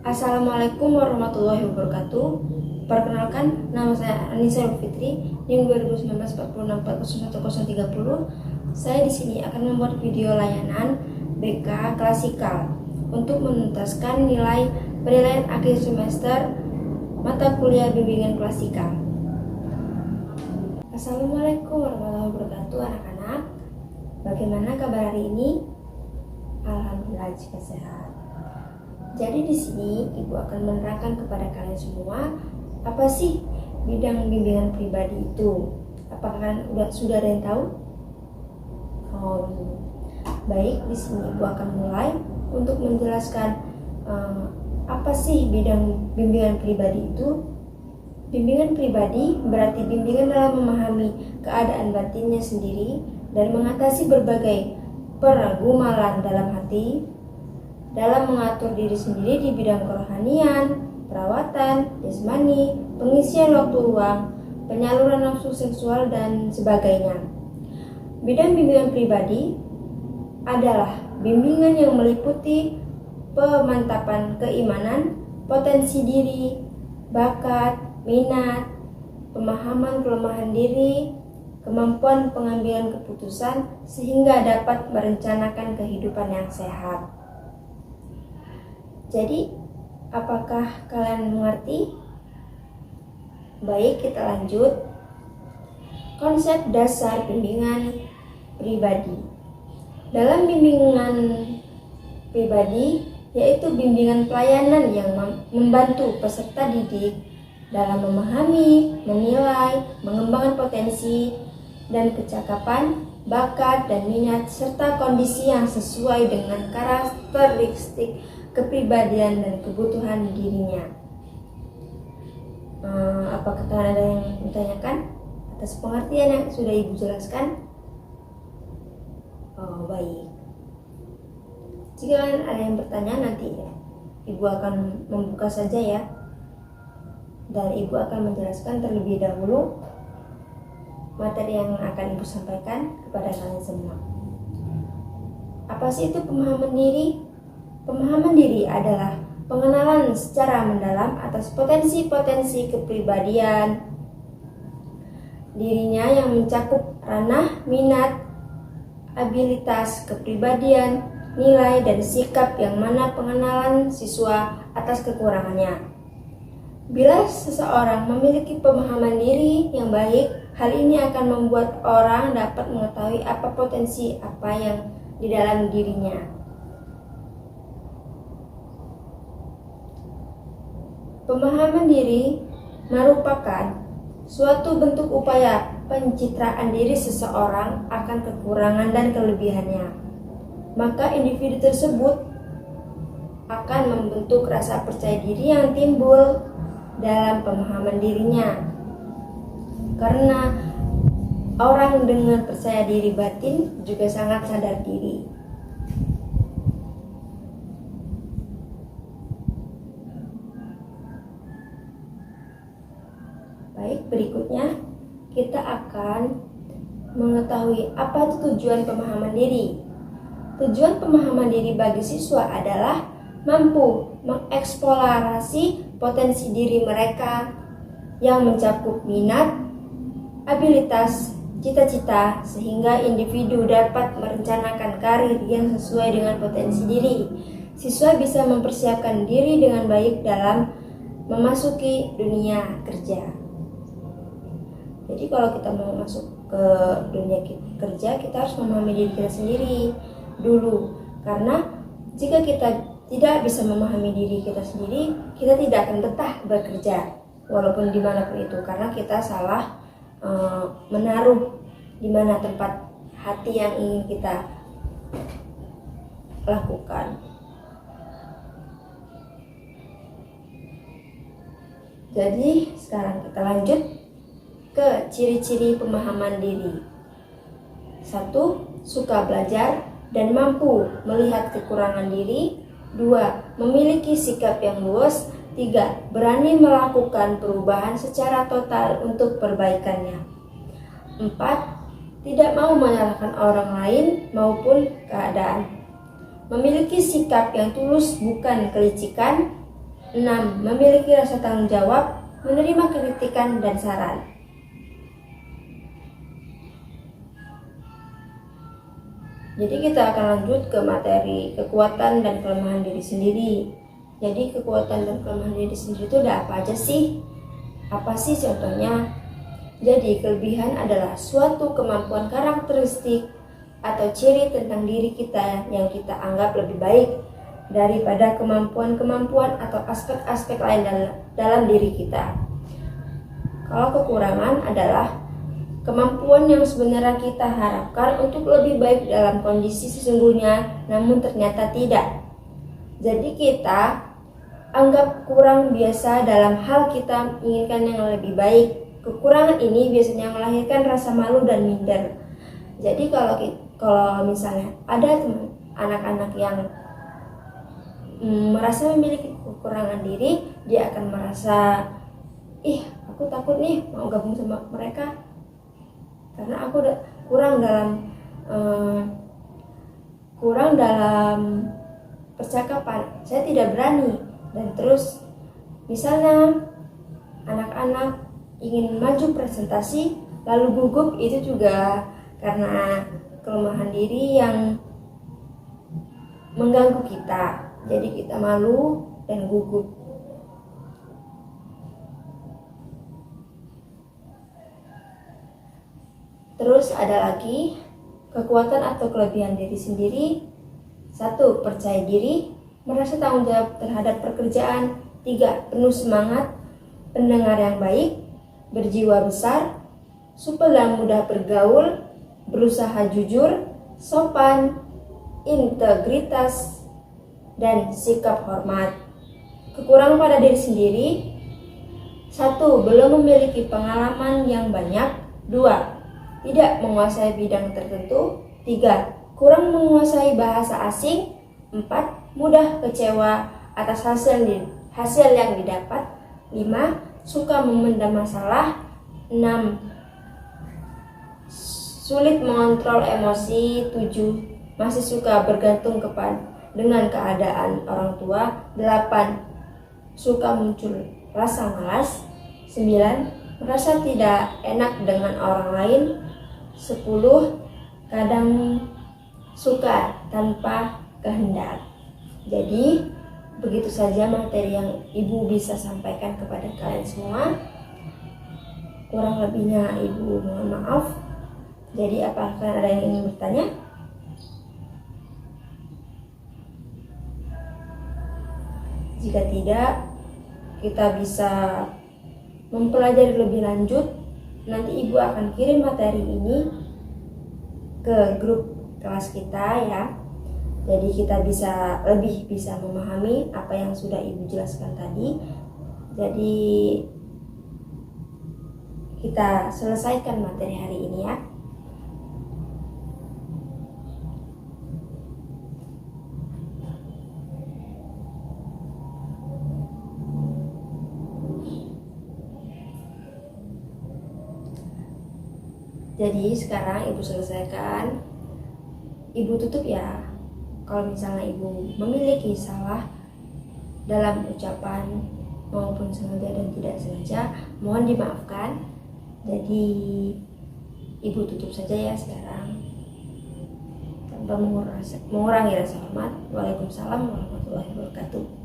Assalamualaikum warahmatullahi wabarakatuh. Perkenalkan, nama saya Anissa Fitri, NIM 2019 Saya di sini akan membuat video layanan BK klasikal untuk menuntaskan nilai penilaian akhir semester mata kuliah bimbingan klasikal. Assalamualaikum warahmatullahi wabarakatuh anak-anak. Bagaimana kabar hari ini? Alhamdulillah jika sehat. Jadi di sini Ibu akan menerangkan kepada kalian semua apa sih bidang bimbingan pribadi itu. Apakah sudah ada yang tahu? Baik, di sini Ibu akan mulai untuk menjelaskan apa sih bidang bimbingan pribadi itu. Bimbingan pribadi berarti bimbingan dalam memahami keadaan batinnya sendiri dan mengatasi berbagai pergumulan dalam hati, dalam mengatur diri sendiri di bidang kerohanian, perawatan, jasmani, pengisian waktu luang, penyaluran nafsu seksual, dan sebagainya. Bidang bimbingan pribadi adalah bimbingan yang meliputi pemantapan keimanan, potensi diri, bakat, minat, pemahaman kelemahan diri, kemampuan pengambilan keputusan sehingga dapat merencanakan kehidupan yang sehat. Jadi, apakah kalian mengerti? Baik, kita lanjut. Konsep dasar bimbingan pribadi. Dalam bimbingan pribadi, yaitu bimbingan pelayanan yang membantu peserta didik dalam memahami, menilai, mengembangkan potensi dan kecakapan, bakat dan minat serta kondisi yang sesuai dengan karakteristik kepribadian dan kebutuhan dirinya. Apakah kalian ada yang bertanyakan atas pengertian yang sudah Ibu jelaskan? Baik. Jika kalian ada yang bertanya, nanti Ibu akan membuka saja ya, dan Ibu akan menjelaskan terlebih dahulu materi yang akan Ibu sampaikan kepada kalian semua. Apa sih itu pemahaman diri? Pemahaman diri adalah pengenalan secara mendalam atas potensi-potensi kepribadian dirinya yang mencakup ranah minat, abilitas, kepribadian, nilai, dan sikap yang mana pengenalan siswa atas kekurangannya. Bila seseorang memiliki pemahaman diri yang baik, hal ini akan membuat orang dapat mengetahui apa potensi apa yang di dalam dirinya. Pemahaman diri merupakan suatu bentuk upaya pencitraan diri seseorang akan kekurangan dan kelebihannya. Maka individu tersebut akan membentuk rasa percaya diri yang timbul dalam pemahaman dirinya. Karena orang dengan percaya diri batin juga sangat sadar diri. Baik, berikutnya kita akan mengetahui apa itu tujuan pemahaman diri. Tujuan pemahaman diri bagi siswa adalah mampu mengeksplorasi potensi diri mereka yang mencakup minat, abilitas, cita-cita, sehingga individu dapat merencanakan karir yang sesuai dengan potensi diri. Siswa bisa mempersiapkan diri dengan baik dalam memasuki dunia kerja. Jadi kalau kita mau masuk ke dunia kerja, kita harus memahami diri kita sendiri dulu. Karena jika kita tidak bisa memahami diri kita sendiri, kita tidak akan betah bekerja walaupun dimanapun itu, karena kita salah menaruh di mana tempat hati yang ingin kita lakukan. Jadi sekarang kita lanjut ke ciri-ciri pemahaman diri. 1. Suka belajar dan mampu melihat kekurangan diri. 2. Memiliki sikap yang luas. 3. Berani melakukan perubahan secara total untuk perbaikannya. 4. Tidak mau menyalahkan orang lain maupun keadaan. Memiliki sikap yang tulus bukan kelicikan. 6. Memiliki rasa tanggung jawab, menerima kritikan dan saran. Jadi kita akan lanjut ke materi kekuatan dan kelemahan diri sendiri. Jadi kekuatan dan kelemahan diri sendiri itu ada apa aja sih? Apa sih contohnya? Jadi kelebihan adalah suatu kemampuan karakteristik atau ciri tentang diri kita yang kita anggap lebih baik daripada kemampuan-kemampuan atau aspek-aspek lain dalam diri kita. Kalau kekurangan adalah kemampuan yang sebenarnya kita harapkan untuk lebih baik dalam kondisi sesungguhnya, namun ternyata tidak. Jadi kita anggap kurang biasa dalam hal kita inginkan yang lebih baik. Kekurangan ini biasanya melahirkan rasa malu dan minder. Jadi kalau misalnya ada anak-anak yang merasa memiliki kekurangan diri, dia akan merasa, aku takut nih mau gabung sama mereka karena aku udah kurang dalam percakapan, saya tidak berani. Dan terus misalnya anak-anak ingin maju presentasi lalu gugup, itu juga karena kelemahan diri yang mengganggu kita. Jadi kita malu dan gugup. Terus ada lagi kekuatan atau kelebihan diri sendiri. 1. Percaya diri, merasa tanggung jawab terhadap pekerjaan. 3. Penuh semangat, pendengar yang baik, berjiwa besar, supel dan mudah bergaul, berusaha jujur, sopan, integritas, dan sikap hormat. Kekurangan pada diri sendiri. 1. Belum memiliki pengalaman yang banyak. 2. Tidak menguasai bidang tertentu. 3. Kurang menguasai bahasa asing. 4. Mudah kecewa atas hasil yang didapat. 5. Suka memendam masalah. 6. Sulit mengontrol emosi. 7. Masih suka bergantung dengan keadaan orang tua. 8. Suka muncul rasa malas. 9. Merasa tidak enak dengan orang lain. 10. Kadang suka tanpa kehendak. Jadi begitu saja materi yang Ibu bisa sampaikan kepada kalian semua. Kurang lebihnya Ibu mohon maaf. Jadi apakah ada yang ingin bertanya? Jika tidak, kita bisa mempelajari lebih lanjut. Nanti Ibu akan kirim materi ini ke grup kelas kita ya. Jadi kita lebih bisa memahami apa yang sudah Ibu jelaskan tadi. Jadi kita selesaikan materi hari ini ya. Jadi sekarang Ibu selesaikan, Ibu tutup ya. Kalau misalnya Ibu memiliki salah dalam ucapan maupun sengaja dan tidak sengaja, mohon dimaafkan. Jadi Ibu tutup saja ya sekarang, tanpa mengurangi rasa hormat. Waalaikumsalam warahmatullahi wabarakatuh.